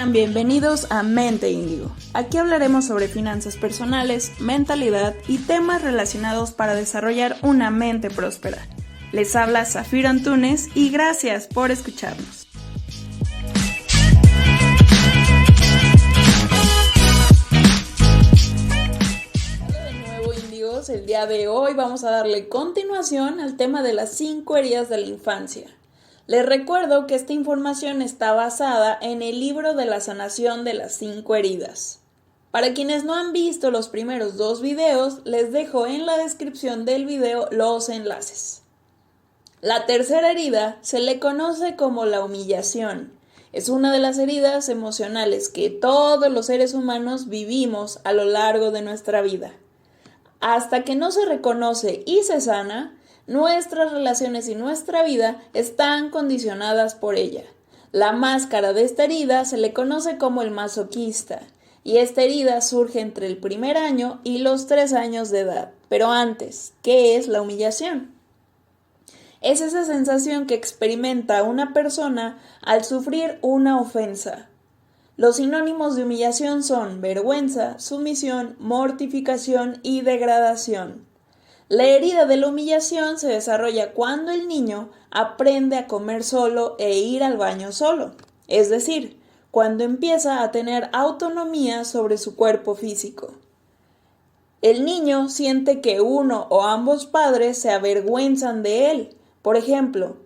Sean bienvenidos a Mente Índigo. Aquí hablaremos sobre finanzas personales, mentalidad y temas relacionados para desarrollar una mente próspera. Les habla Zafiro Antunes y gracias por escucharnos. Hola de nuevo, índigos. El día de hoy vamos a darle continuación al tema de las 5 heridas de la infancia. Les recuerdo que esta información está basada en el libro de la sanación de las 5 heridas. Para quienes no han visto los primeros 2 videos, les dejo en la descripción del video los enlaces. La tercera herida se le conoce como la humillación. Es una de las heridas emocionales que todos los seres humanos vivimos a lo largo de nuestra vida. Hasta que no se reconoce y se sana, nuestras relaciones y nuestra vida están condicionadas por ella. La máscara de esta herida se le conoce como el masoquista, y esta herida surge entre el primer año y los 3 años de edad. Pero antes, ¿qué es la humillación? Es esa sensación que experimenta una persona al sufrir una ofensa. Los sinónimos de humillación son vergüenza, sumisión, mortificación y degradación. La herida de la humillación se desarrolla cuando el niño aprende a comer solo e ir al baño solo, es decir, cuando empieza a tener autonomía sobre su cuerpo físico. El niño siente que uno o ambos padres se avergüenzan de él. Por ejemplo,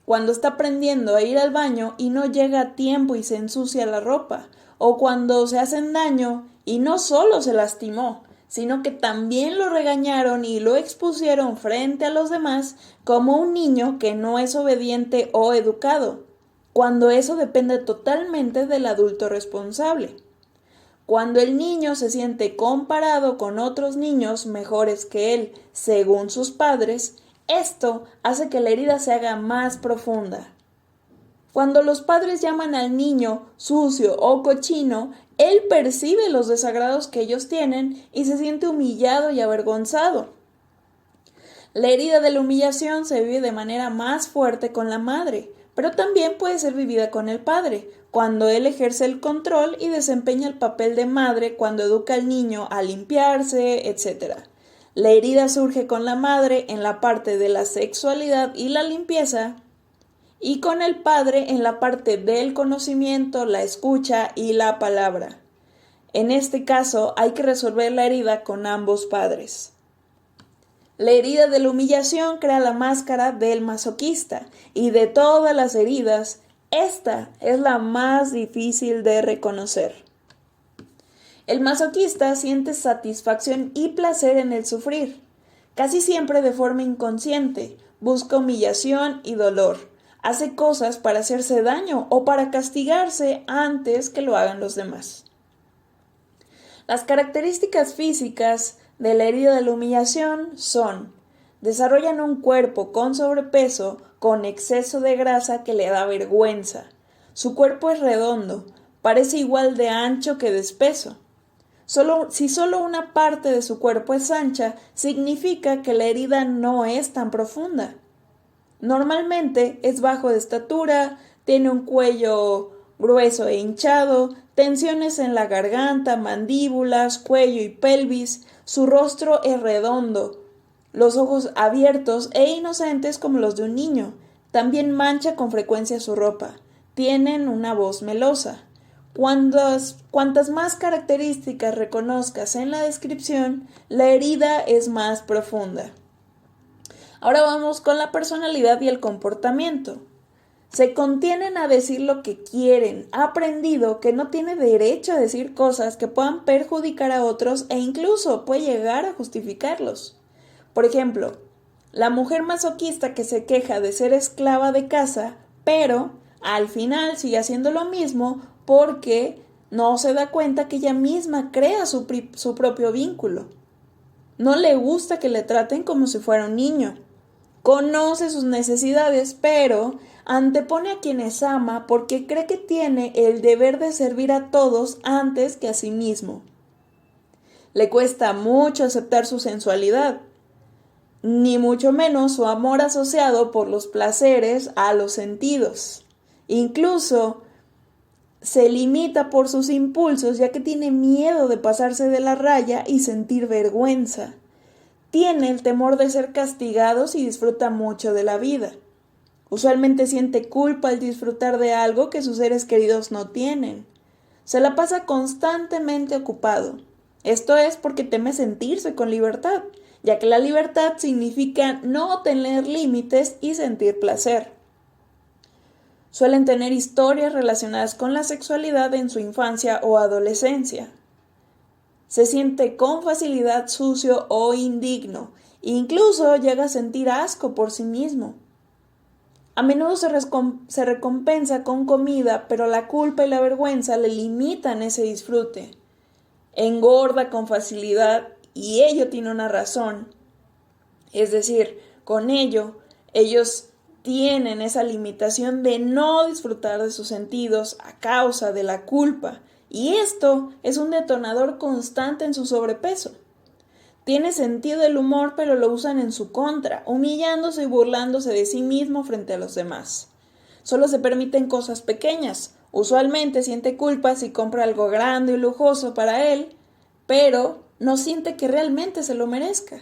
cuando está aprendiendo a ir al baño y no llega a tiempo y se ensucia la ropa, o cuando se hacen daño y no solo se lastimó, sino que también lo regañaron y lo expusieron frente a los demás como un niño que no es obediente o educado, cuando eso depende totalmente del adulto responsable. Cuando el niño se siente comparado con otros niños mejores que él, según sus padres, esto hace que la herida se haga más profunda. Cuando los padres llaman al niño sucio o cochino, él percibe los desagrados que ellos tienen y se siente humillado y avergonzado. La herida de la humillación se vive de manera más fuerte con la madre, pero también puede ser vivida con el padre, cuando él ejerce el control y desempeña el papel de madre cuando educa al niño a limpiarse, etc. La herida surge con la madre en la parte de la sexualidad y la limpieza, y con el padre en la parte del conocimiento, la escucha y la palabra. En este caso hay que resolver la herida con ambos padres. La herida de la humillación crea la máscara del masoquista, y de todas las heridas, esta es la más difícil de reconocer. El masoquista siente satisfacción y placer en el sufrir, casi siempre de forma inconsciente, busca humillación y dolor. Hace cosas para hacerse daño o para castigarse antes que lo hagan los demás. Las características físicas de la herida de la humillación son: desarrollan un cuerpo con sobrepeso, con exceso de grasa que le da vergüenza. Su cuerpo es redondo, parece igual de ancho que de espeso. Si solo una parte de su cuerpo es ancha, significa que la herida no es tan profunda. Normalmente es bajo de estatura, tiene un cuello grueso e hinchado, tensiones en la garganta, mandíbulas, cuello y pelvis. Su rostro es redondo, los ojos abiertos e inocentes como los de un niño. También mancha con frecuencia su ropa. Tienen una voz melosa. Cuantas más características reconozcas en la descripción, la herida es más profunda. Ahora vamos con la personalidad y el comportamiento. Se contienen a decir lo que quieren. Ha aprendido que no tiene derecho a decir cosas que puedan perjudicar a otros e incluso puede llegar a justificarlos. Por ejemplo, la mujer masoquista que se queja de ser esclava de casa, pero al final sigue haciendo lo mismo porque no se da cuenta que ella misma crea su propio vínculo. No le gusta que le traten como si fuera un niño. Conoce sus necesidades, pero antepone a quienes ama porque cree que tiene el deber de servir a todos antes que a sí mismo. Le cuesta mucho aceptar su sensualidad, ni mucho menos su amor asociado por los placeres a los sentidos. Incluso se limita por sus impulsos ya que tiene miedo de pasarse de la raya y sentir vergüenza. Tiene el temor de ser castigados y disfruta mucho de la vida. Usualmente siente culpa al disfrutar de algo que sus seres queridos no tienen. Se la pasa constantemente ocupado. Esto es porque teme sentirse con libertad, ya que la libertad significa no tener límites y sentir placer. Suelen tener historias relacionadas con la sexualidad en su infancia o adolescencia. Se siente con facilidad sucio o indigno, e incluso llega a sentir asco por sí mismo. A menudo se recompensa con comida, pero la culpa y la vergüenza le limitan ese disfrute. Engorda con facilidad y ello tiene una razón. Es decir, con ello, ellos tienen esa limitación de no disfrutar de sus sentidos a causa de la culpa, y esto es un detonador constante en su sobrepeso. Tiene sentido del humor, pero lo usan en su contra, humillándose y burlándose de sí mismo frente a los demás. Solo se permiten cosas pequeñas. Usualmente siente culpa si compra algo grande y lujoso para él, pero no siente que realmente se lo merezca.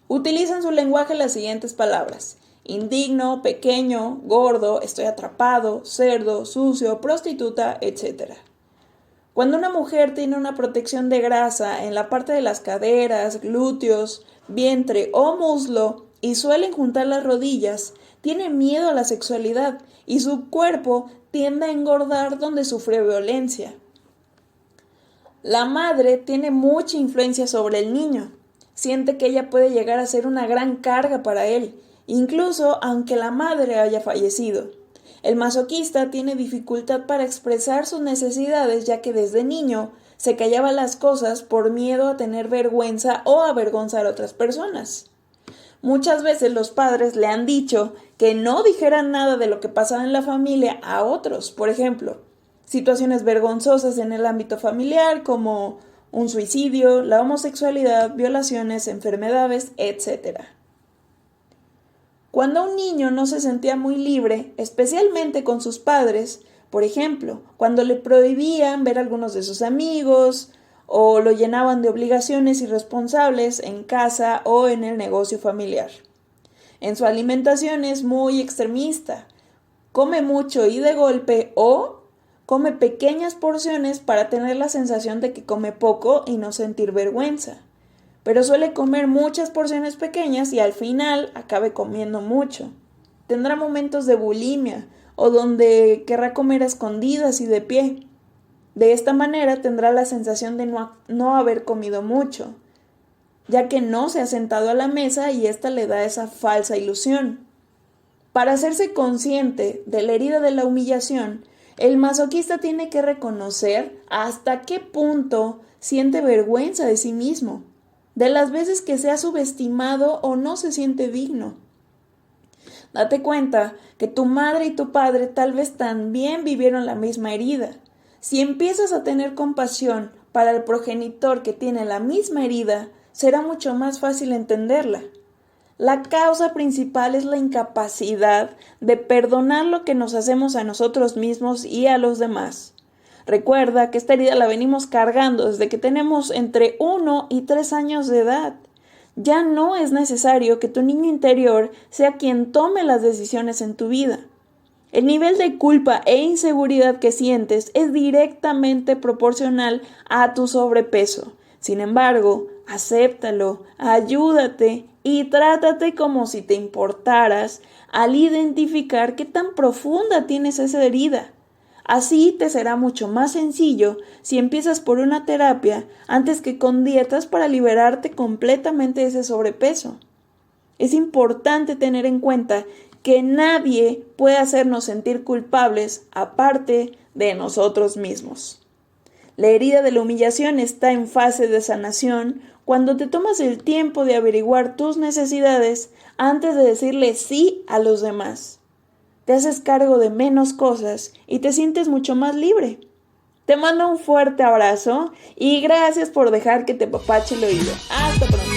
Utilizan su lenguaje las siguientes palabras: indigno, pequeño, gordo, estoy atrapado, cerdo, sucio, prostituta, etc. Cuando una mujer tiene una protección de grasa en la parte de las caderas, glúteos, vientre o muslo y suelen juntar las rodillas, tiene miedo a la sexualidad y su cuerpo tiende a engordar donde sufrió violencia. La madre tiene mucha influencia sobre el niño. Siente que ella puede llegar a ser una gran carga para él, incluso aunque la madre haya fallecido. El masoquista tiene dificultad para expresar sus necesidades ya que desde niño se callaba las cosas por miedo a tener vergüenza o avergonzar a otras personas. Muchas veces los padres le han dicho que no dijeran nada de lo que pasaba en la familia a otros. Por ejemplo, situaciones vergonzosas en el ámbito familiar como un suicidio, la homosexualidad, violaciones, enfermedades, etc. Cuando un niño no se sentía muy libre, especialmente con sus padres, por ejemplo, cuando le prohibían ver a algunos de sus amigos o lo llenaban de obligaciones irresponsables en casa o en el negocio familiar. En su alimentación es muy extremista, come mucho y de golpe o come pequeñas porciones para tener la sensación de que come poco y no sentir vergüenza. Pero suele comer muchas porciones pequeñas y al final acabe comiendo mucho. Tendrá momentos de bulimia o donde querrá comer a escondidas y de pie. De esta manera tendrá la sensación de no haber comido mucho, ya que no se ha sentado a la mesa y esta le da esa falsa ilusión. Para hacerse consciente de la herida de la humillación, el masoquista tiene que reconocer hasta qué punto siente vergüenza de sí mismo, de las veces que se ha subestimado o no se siente digno. Date cuenta que tu madre y tu padre tal vez también vivieron la misma herida. Si empiezas a tener compasión para el progenitor que tiene la misma herida, será mucho más fácil entenderla. La causa principal es la incapacidad de perdonar lo que nos hacemos a nosotros mismos y a los demás. Recuerda que esta herida la venimos cargando desde que tenemos entre 1 y 3 años de edad. Ya no es necesario que tu niño interior sea quien tome las decisiones en tu vida. El nivel de culpa e inseguridad que sientes es directamente proporcional a tu sobrepeso. Sin embargo, acéptalo, ayúdate y trátate como si te importaras al identificar qué tan profunda tienes esa herida. Así te será mucho más sencillo si empiezas por una terapia antes que con dietas para liberarte completamente de ese sobrepeso. Es importante tener en cuenta que nadie puede hacernos sentir culpables aparte de nosotros mismos. La herida de la humillación está en fase de sanación cuando te tomas el tiempo de averiguar tus necesidades antes de decirle sí a los demás. Te haces cargo de menos cosas y te sientes mucho más libre. Te mando un fuerte abrazo y gracias por dejar que te apapache el oído. Hasta pronto.